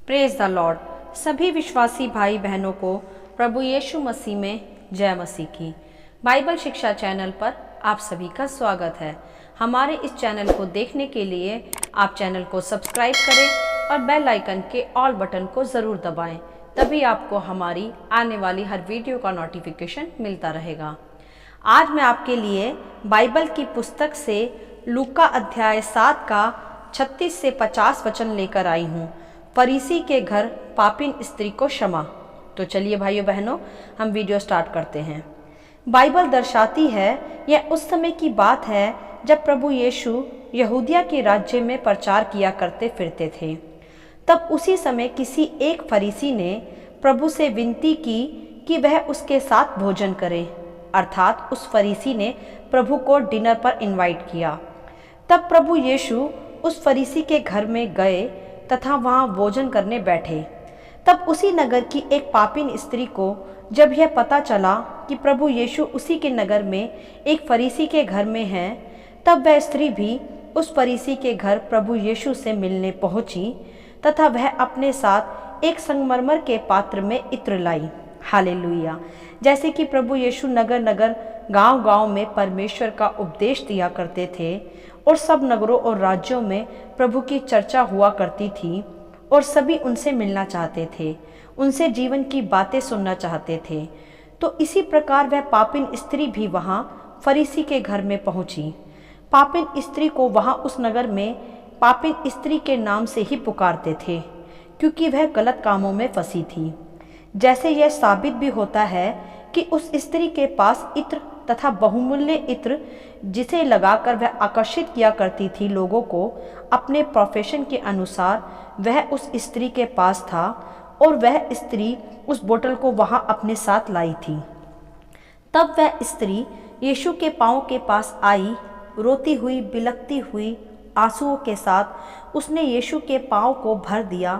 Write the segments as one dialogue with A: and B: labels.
A: Praise the Lord. सभी विश्वासी भाई बहनों को प्रभु यीशु मसीह में जय मसीह की। बाइबल शिक्षा चैनल पर आप सभी का स्वागत है। हमारे इस चैनल को देखने के लिए आप चैनल को सब्सक्राइब करें और बेल आइकन के ऑल बटन को ज़रूर दबाएं, तभी आपको हमारी आने वाली हर वीडियो का नोटिफिकेशन मिलता रहेगा। आज मैं आपके लिए बाइबल की पुस्तक से लूका अध्याय 7 का 36 से 50 वचन लेकर आई हूँ। फरीसी के घर पापिन स्त्री को क्षमा। तो चलिए भाइयों बहनों, हम वीडियो स्टार्ट करते हैं। बाइबल दर्शाती है यह उस समय की बात है जब प्रभु यीशु यहूदिया के राज्य में प्रचार किया करते फिरते थे। तब उसी समय किसी एक फरीसी ने प्रभु से विनती की कि वह उसके साथ भोजन करे, अर्थात उस फरीसी ने प्रभु को डिनर पर इनवाइट किया। तब प्रभु यीशु उस फरीसी के घर में गए तथा वहाँ भोजन करने बैठे। तब उसी नगर की एक पापिन स्त्री को जब यह पता चला कि प्रभु यीशु उसी के नगर में एक फरीसी के घर में है, तब वह स्त्री भी उस फरीसी के घर प्रभु यीशु से मिलने पहुंची तथा वह अपने साथ एक संगमरमर के पात्र में इत्र लाई। हालेलुया। जैसे कि प्रभु यीशु नगर नगर गांव-गांव में परमेश्वर का उपदेश दिया करते थे और सब नगरों और राज्यों में प्रभु की चर्चा हुआ करती थी और सभी उनसे मिलना चाहते थे, उनसे जीवन की बातें सुनना चाहते थे। तो इसी प्रकार वह पापिन स्त्री भी वहाँ फरीसी के घर में पहुँची। पापिन स्त्री को वहाँ उस नगर में पापिन स्त्री के नाम से ही पुकारते थे, क्योंकि वह गलत कामों में फंसी थी। जैसे यह साबित भी होता है कि उस स्त्री के पास इत्र तथा बहुमूल्य इत्र, जिसे लगाकर वह आकर्षित किया करती थी लोगों को अपने प्रोफेशन के अनुसार, वह उस स्त्री के पास था और वह स्त्री उस बोतल को वहां अपने साथ लाई थी। तब वह स्त्री यीशु के पांव के पास आई, रोती हुई, बिलखती हुई, आंसुओं के साथ उसने यीशु के पांव को भर दिया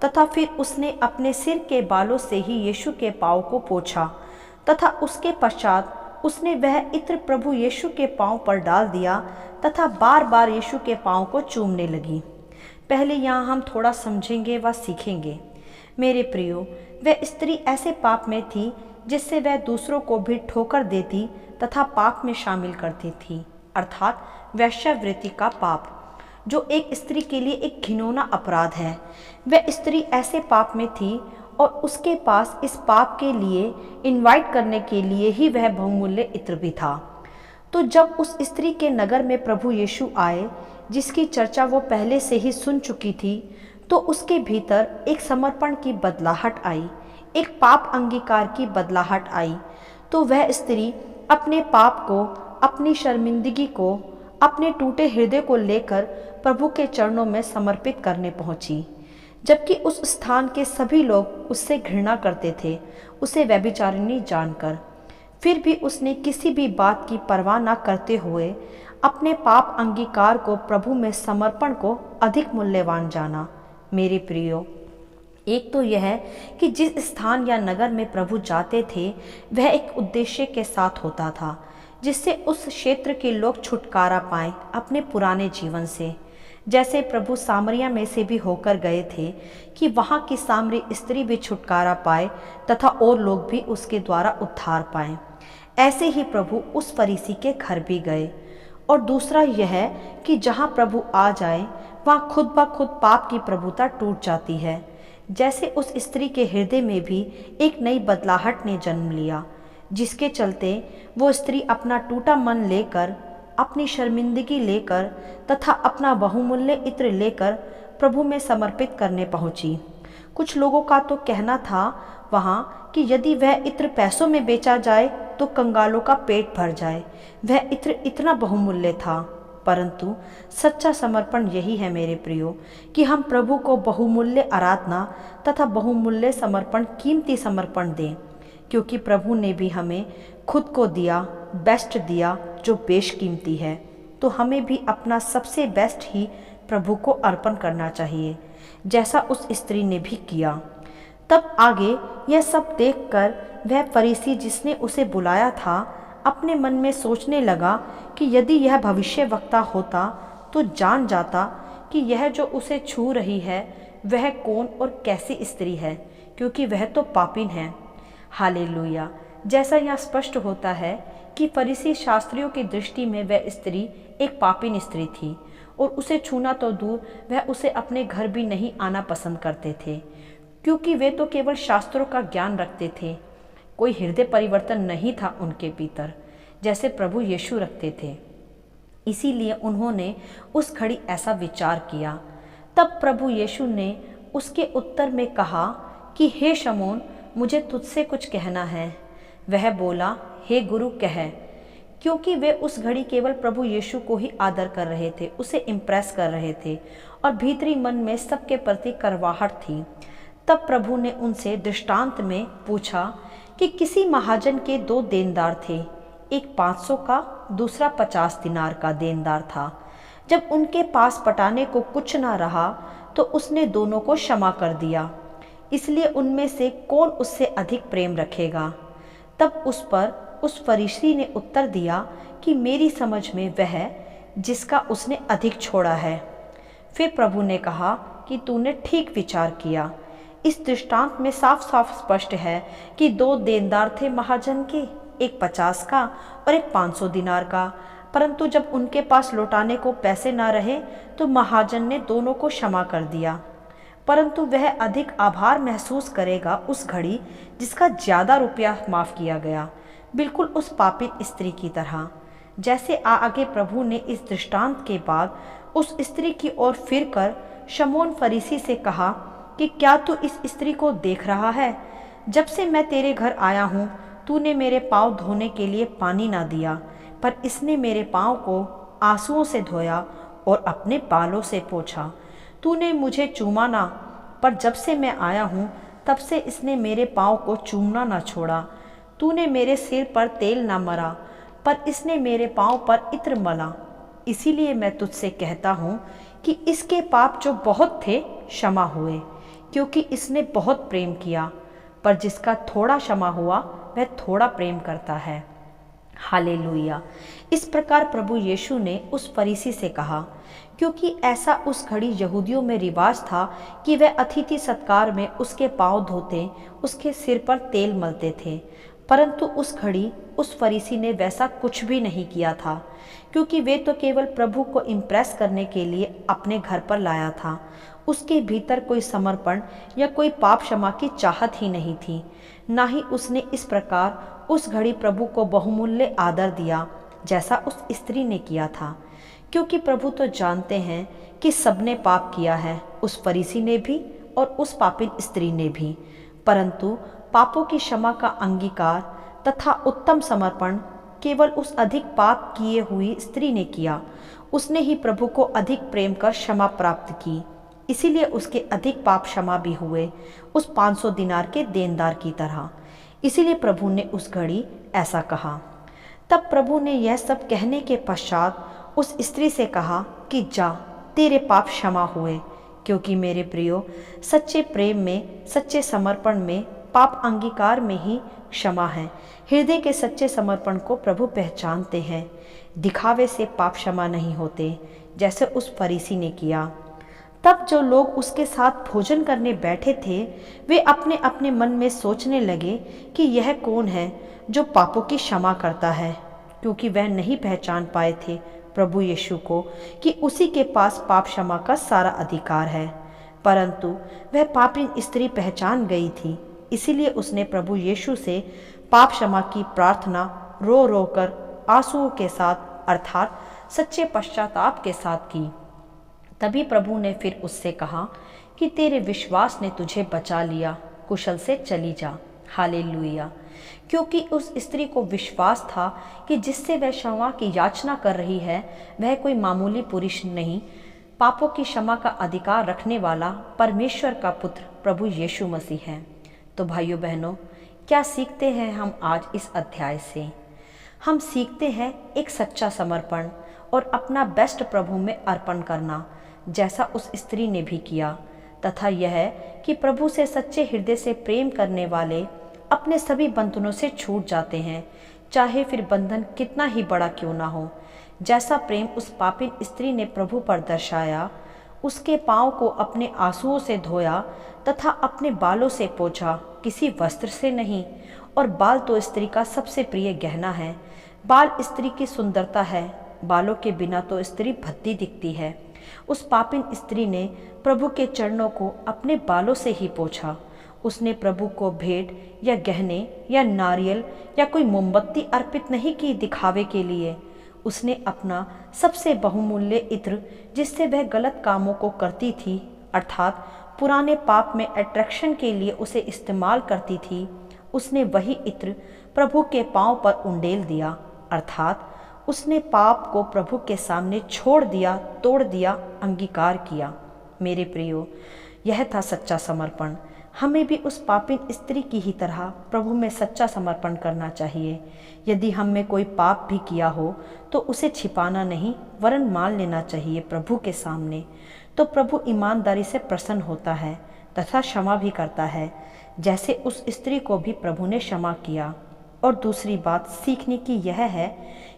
A: तथा फिर उसने अपने सिर के बालों से ही यीशु के पांव को पोंछा तथा उसके पश्चात उसने वह इत्र प्रभु यीशु के पांव पर डाल दिया तथा बार बार यीशु के पांव को चूमने लगी। पहले यहाँ हम थोड़ा समझेंगे व सीखेंगे। मेरे प्रियो, वह स्त्री ऐसे पाप में थी जिससे वह दूसरों को भी ठोकर देती तथा पाप में शामिल करती थी, अर्थात वेश्यावृत्ति का पाप, जो एक स्त्री के लिए एक घिनौना अपराध है। वह स्त्री ऐसे पाप में थी और उसके पास इस पाप के लिए इनवाइट करने के लिए ही वह बहुमूल्य इत्र भी था। तो जब उस स्त्री के नगर में प्रभु यीशु आए, जिसकी चर्चा वो पहले से ही सुन चुकी थी, तो उसके भीतर एक समर्पण की बदलाहट आई, एक पाप अंगीकार की बदलाहट आई। तो वह स्त्री अपने पाप को, अपनी शर्मिंदगी को, अपने टूटे हृदय को लेकर प्रभु के चरणों में समर्पित करने पहुंची। जबकि उस स्थान के सभी लोग उससे घृणा करते थे, उसे व्यभिचारिणी जानकर, फिर भी उसने किसी भी बात की परवाह न करते हुए अपने पाप अंगीकार को, प्रभु में समर्पण को अधिक मूल्यवान जाना। मेरे प्रियो, एक तो यह है कि जिस स्थान या नगर में प्रभु जाते थे वह एक उद्देश्य के साथ होता था, जिससे उस क्षेत्र के लोग छुटकारा पाएं अपने पुराने जीवन से। जैसे प्रभु सामरिया में से भी होकर गए थे कि वहाँ की सामरी स्त्री भी छुटकारा पाए तथा और लोग भी उसके द्वारा उद्धार पाएं, ऐसे ही प्रभु उस फरीसी के घर भी गए। और दूसरा यह है कि जहाँ प्रभु आ जाए वहाँ खुद ब खुद पाप की प्रभुता टूट जाती है। जैसे उस स्त्री के हृदय में भी एक नई बदलाहट ने जन्म लिया, जिसके चलते वो स्त्री अपना टूटा मन लेकर, अपनी शर्मिंदगी लेकर तथा अपना बहुमूल्य इत्र लेकर प्रभु में समर्पित करने पहुंची। कुछ लोगों का तो कहना था वहाँ कि यदि वह इत्र पैसों में बेचा जाए तो कंगालों का पेट भर जाए, वह इत्र इतना बहुमूल्य था। परंतु सच्चा समर्पण यही है मेरे प्रियो, कि हम प्रभु को बहुमूल्य आराधना तथा बहुमूल्य समर्पण, कीमती समर्पण दें, क्योंकि प्रभु ने भी हमें खुद को दिया, बेस्ट दिया, जो बेशकीमती है। तो हमें भी अपना सबसे बेस्ट ही प्रभु को अर्पण करना चाहिए, जैसा उस स्त्री ने भी किया। तब आगे यह सब देखकर वह फरीसी जिसने उसे बुलाया था अपने मन में सोचने लगा कि यदि यह भविष्यवक्ता होता तो जान जाता कि यह जो उसे छू रही है वह कौन और कैसी स्त्री है, क्योंकि वह तो पापिन है। हालेलुया। जैसा यहाँ स्पष्ट होता है कि फरीसी शास्त्रियों की दृष्टि में वह स्त्री एक पापिन स्त्री थी और उसे छूना तो दूर, वह उसे अपने घर भी नहीं आना पसंद करते थे, क्योंकि वे तो केवल शास्त्रों का ज्ञान रखते थे। कोई हृदय परिवर्तन नहीं था उनके भीतर, जैसे प्रभु यीशु रखते थे। इसीलिए उन्होंने उस घड़ी ऐसा विचार किया। तब प्रभु यीशु ने उसके उत्तर में कहा कि हे शमौन, मुझे तुझसे कुछ कहना है। वह बोला, हे गुरु कह। क्योंकि वे उस घड़ी केवल प्रभु यीशु को ही आदर कर रहे थे, उसे इम्प्रेस कर रहे थे और भीतरी मन में सबके प्रति करवाहट थी। तब प्रभु ने उनसे दृष्टांत में पूछा कि किसी महाजन के 2 देनदार थे, एक 500 का, दूसरा 50 दिनार का देनदार था। जब उनके पास पटाने को कुछ ना रहा तो उसने दोनों को क्षमा कर दिया। इसलिए उनमें से कौन उससे अधिक प्रेम रखेगा? तब उस पर उस फरीसी ने उत्तर दिया कि मेरी समझ में वह जिसका उसने अधिक छोड़ा है। फिर प्रभु ने कहा कि तूने ठीक विचार किया। इस दृष्टांत में साफ साफ स्पष्ट है कि 2 देनदार थे महाजन के, एक 50 का और एक 500 दिनार का। परंतु जब उनके पास लौटाने को पैसे ना रहे तो महाजन ने दोनों को क्षमा कर दिया। परंतु वह अधिक आभार महसूस करेगा उस घड़ी जिसका ज़्यादा रुपया माफ़ किया गया, बिल्कुल उस पापिन स्त्री की तरह। जैसे आगे प्रभु ने इस दृष्टांत के बाद उस स्त्री की ओर फिरकर शमौन फरीसी से कहा कि क्या तू इस स्त्री को देख रहा है? जब से मैं तेरे घर आया हूँ तूने मेरे पाँव धोने के लिए पानी ना दिया, पर इसने मेरे पाँव को आंसुओं से धोया और अपने बालों से पोंछा। तूने मुझे चूमा ना, पर जब से मैं आया हूँ तब से इसने मेरे पाँव को चूमना ना छोड़ा। तूने मेरे सिर पर तेल ना मरा, पर इसने मेरे पाँव पर इत्र मला। इसीलिए मैं तुझसे कहता हूँ कि इसके पाप जो बहुत थे क्षमा हुए, क्योंकि इसने बहुत प्रेम किया। पर जिसका थोड़ा क्षमा हुआ वह थोड़ा प्रेम करता है। हालेलुया। इस प्रकार प्रभु यीशु ने उस फरीसी से कहा, क्योंकि ऐसा उस घड़ी यहूदियों में रिवाज था कि वह अतिथि सत्कार में उसके पाँव धोते, उसके सिर पर तेल मलते थे। परंतु उस घड़ी उस फरीसी ने वैसा कुछ भी नहीं किया था, क्योंकि वे तो केवल प्रभु को इम्प्रेस करने के लिए अपने घर पर लाया था। उसके भीतर कोई समर्पण या कोई पाप क्षमा की चाहत ही नहीं थी। ना ही उसने इस प्रकार उस घड़ी प्रभु को बहुमूल्य आदर दिया जैसा उस स्त्री ने किया था, क्योंकि प्रभु तो जानते हैं कि सबने पाप किया है, उस फरीसी ने भी और उस पापिन स्त्री ने भी। परंतु पापों की क्षमा का अंगीकार तथा उत्तम समर्पण केवल उस अधिक पाप किए हुई स्त्री ने किया। उसने ही प्रभु को अधिक प्रेम कर क्षमा प्राप्त की, इसीलिए उसके अधिक पाप क्षमा भी हुए, उस 500 दिनार के देनदार की तरह। इसीलिए प्रभु ने उस घड़ी ऐसा कहा। तब प्रभु ने यह सब कहने के पश्चात उस स्त्री से कहा कि जा, तेरे पाप क्षमा हुए। क्योंकि मेरे प्रियो, सच्चे प्रेम में, सच्चे समर्पण में, पाप अंगीकार में ही क्षमा है। हृदय के सच्चे समर्पण को प्रभु पहचानते हैं। दिखावे से पाप क्षमा नहीं होते, जैसे उस फरीसी ने किया। तब जो लोग उसके साथ भोजन करने बैठे थे, वे अपने अपने मन में सोचने लगे कि यह कौन है जो पापों की क्षमा करता है, क्योंकि वह नहीं पहचान पाए थे प्रभु यीशु को कि उसी के पास पाप क्षमा का सारा अधिकार है। परंतु वह पापिन स्त्री पहचान गई थी, इसीलिए उसने प्रभु यीशु से पाप क्षमा की प्रार्थना रो रो कर आंसुओं के साथ, अर्थात सच्चे पश्चाताप के साथ की। तभी प्रभु ने फिर उससे कहा कि तेरे विश्वास ने तुझे बचा लिया, कुशल से चली जा। हालेलुया। क्योंकि उस स्त्री को विश्वास था कि जिससे वह क्षमा की याचना कर रही है वह कोई मामूली पुरुष नहीं, पापों की क्षमा का अधिकार रखने वाला परमेश्वर का पुत्र प्रभु यीशु मसीह है। तो भाइयों बहनों, क्या सीखते हैं हम आज इस अध्याय से? हम सीखते हैं एक सच्चा समर्पण और अपना बेस्ट प्रभु में अर्पण करना, जैसा उस स्त्री ने भी किया, तथा यह कि प्रभु से सच्चे हृदय से प्रेम करने वाले अपने सभी बंधनों से छूट जाते हैं, चाहे फिर बंधन कितना ही बड़ा क्यों ना हो। जैसा प्रेम उस पापिन स्त्री ने प्रभु पर दर्शाया, उसके पाँव को अपने आंसुओं से धोया तथा अपने बालों से पोंछा, किसी वस्त्र से नहीं। और बाल तो स्त्री का सबसे प्रिय गहना है। बाल स्त्री की सुंदरता है, बालों के बिना तो स्त्री भद्दी दिखती है। उस पापिन स्त्री ने प्रभु के चरणों को अपने बालों से ही पोंछा। उसने प्रभु को भेंट या गहने या नारियल या कोई मोमबत्ती अर्पित नहीं की दिखावे के लिए। उसने अपना सबसे बहुमूल्य इत्र, जिससे वह गलत कामों को करती थी, अर्थात पुराने पाप में अट्रैक्शन के लिए उसे इस्तेमाल करती थी, उसने वही इत्र प्रभु के पांव पर उंडेल दिया। अर्थात उसने पाप को प्रभु के सामने छोड़ दिया, तोड़ दिया, अंगीकार किया। मेरे प्रियो, यह था सच्चा समर्पण। हमें भी उस पापिन स्त्री की ही तरह प्रभु में सच्चा समर्पण करना चाहिए। यदि हम में कोई पाप भी किया हो तो उसे छिपाना नहीं, वरन मान लेना चाहिए प्रभु के सामने। तो प्रभु ईमानदारी से प्रसन्न होता है तथा क्षमा भी करता है, जैसे उस स्त्री को भी प्रभु ने क्षमा किया। और दूसरी बात सीखने की यह है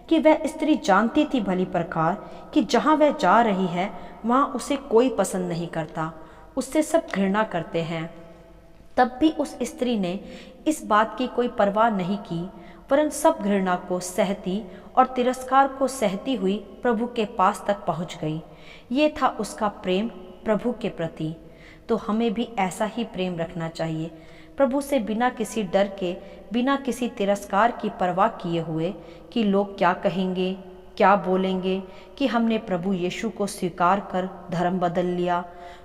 A: कि वह स्त्री जानती थी भली प्रकार कि जहाँ वह जा रही है वहाँ उसे कोई पसंद नहीं करता, उससे सब घृणा करते हैं। तब भी उस स्त्री ने इस बात की कोई परवाह नहीं की, वरन सब घृणा को सहती और तिरस्कार को सहती हुई प्रभु के पास तक पहुंच गई। ये था उसका प्रेम प्रभु के प्रति। तो हमें भी ऐसा ही प्रेम रखना चाहिए, प्रभु से बिना किसी डर के, बिना किसी तिरस्कार की परवाह किए हुए कि लोग क्या कहेंगे, क्या बोलेंगे, कि हमने प्रभु यीशु को स्वीकार कर धर्म बदल लिया,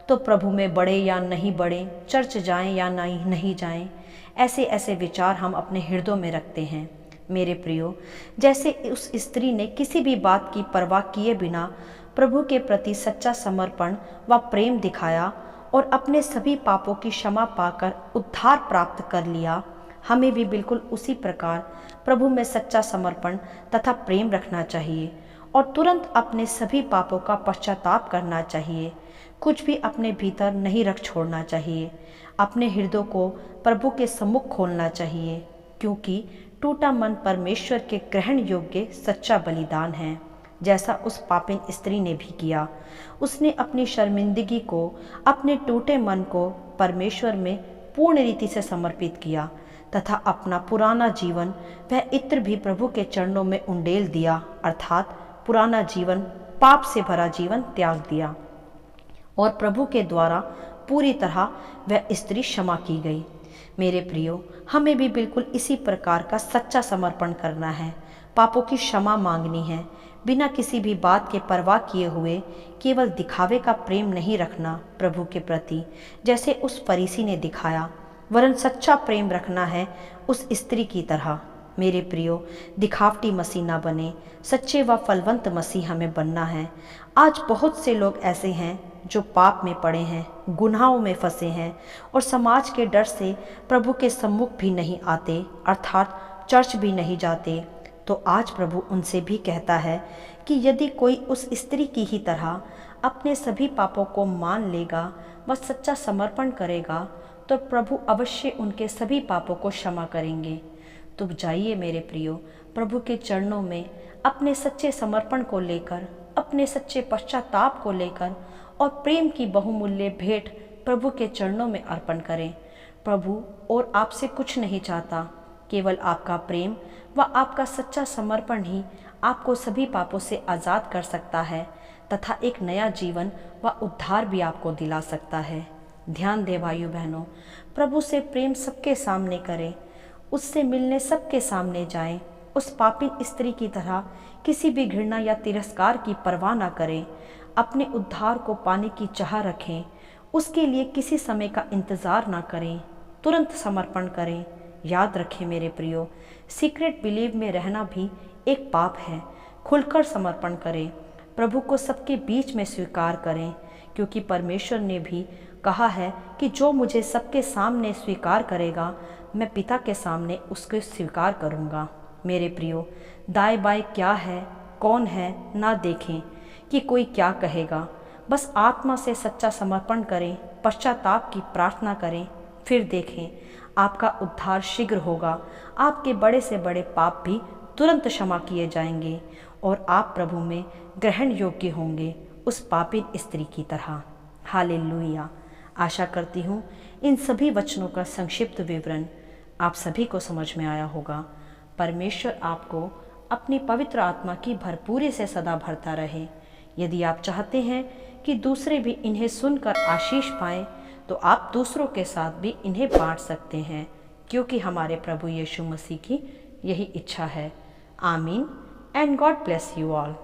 A: तो प्रभु में बढ़े या नहीं बढ़े, चर्च जाएं या नहीं जाएं, ऐसे ऐसे विचार हम अपने हृदयों में रखते हैं। मेरे प्रियो, जैसे उस स्त्री ने किसी भी बात की परवाह किए बिना प्रभु के प्रति सच्चा समर्पण व प्रेम दिखाया और अपने सभी पापों की क्षमा पाकर उद्धार प्राप्त कर लिया, हमें भी बिल्कुल उसी प्रकार प्रभु में सच्चा समर्पण तथा प्रेम रखना चाहिए और तुरंत अपने सभी पापों का पश्चाताप करना चाहिए। कुछ भी अपने भीतर नहीं रख छोड़ना चाहिए। अपने हृदय को प्रभु के सम्मुख खोलना चाहिए, क्योंकि टूटा मन परमेश्वर के ग्रहण योग्य सच्चा बलिदान है, जैसा उस पापिन स्त्री ने भी किया। उसने अपनी शर्मिंदगी को, अपने टूटे मन को परमेश्वर में पूर्ण रीति से समर्पित किया तथा अपना पुराना जीवन, वह इत्र भी प्रभु के चरणों में उंडेल दिया, अर्थात पुराना जीवन, पाप से भरा जीवन त्याग दिया और प्रभु के द्वारा पूरी तरह वह स्त्री क्षमा की गई। मेरे प्रियो, हमें भी बिल्कुल इसी प्रकार का सच्चा समर्पण करना है, पापों की क्षमा मांगनी है, बिना किसी भी बात के परवाह किए हुए केवल दिखावे का प्रेम नहीं रखना प्रभु के प्रति, जैसे उस फरीसी ने दिखाया, वरन सच्चा प्रेम रखना है उस स्त्री की तरह। मेरे प्रियो, दिखावटी मसीह ना बने, सच्चे व फलवंत मसीह हमें बनना है। आज बहुत से लोग ऐसे हैं जो पाप में पड़े हैं, गुनाहों में फंसे हैं और समाज के डर से प्रभु के सम्मुख भी नहीं आते, अर्थात चर्च भी नहीं जाते। तो आज प्रभु उनसे भी कहता है कि यदि कोई उस स्त्री की ही तरह अपने सभी पापों को मान लेगा व सच्चा समर्पण करेगा, तो प्रभु अवश्य उनके सभी पापों को क्षमा करेंगे। तो जाइए मेरे प्रियो, प्रभु के चरणों में अपने सच्चे समर्पण को लेकर, अपने सच्चे पश्चाताप को लेकर और प्रेम की बहुमूल्य भेंट प्रभु के चरणों में अर्पण करें। प्रभु और आपसे कुछ नहीं चाहता, केवल आपका प्रेम व आपका सच्चा समर्पण ही आपको सभी पापों से आज़ाद कर सकता है तथा एक नया जीवन व उद्धार भी आपको दिला सकता है। ध्यान दे भाइयों बहनों, प्रभु से प्रेम सबके सामने करें, उससे मिलने सबके सामने जाएं। उस पापिन स्त्री की तरह किसी भी घृणा या तिरस्कार की परवाह न करें। अपने उद्धार को पाने की चाह रखें, उसके लिए किसी समय का इंतज़ार ना करें, तुरंत समर्पण करें। याद रखें मेरे प्रियो, सीक्रेट बिलीव में रहना भी एक पाप है। खुलकर समर्पण करें, प्रभु को सबके बीच में स्वीकार करें, क्योंकि परमेश्वर ने भी कहा है कि जो मुझे सबके सामने स्वीकार करेगा, मैं पिता के सामने उसको स्वीकार करूँगा। मेरे प्रियो, दाएं बाएं क्या है, कौन है, ना देखें कि कोई क्या कहेगा। बस आत्मा से सच्चा समर्पण करें, पश्चाताप की प्रार्थना करें, फिर देखें आपका उद्धार शीघ्र होगा। आपके बड़े से बड़े पाप भी तुरंत क्षमा किए जाएंगे और आप प्रभु में ग्रहण योग्य होंगे उस पापिन स्त्री की तरह। हालेलुया। आशा करती हूँ इन सभी वचनों का संक्षिप्त विवरण आप सभी को समझ में आया होगा। परमेश्वर आपको अपनी पवित्र आत्मा की भरपूरी से सदा भरता रहे। यदि आप चाहते हैं कि दूसरे भी इन्हें सुनकर आशीष पाएं, तो आप दूसरों के साथ भी इन्हें बांट सकते हैं, क्योंकि हमारे प्रभु यीशु मसीह की यही इच्छा है। आमीन and God bless you all.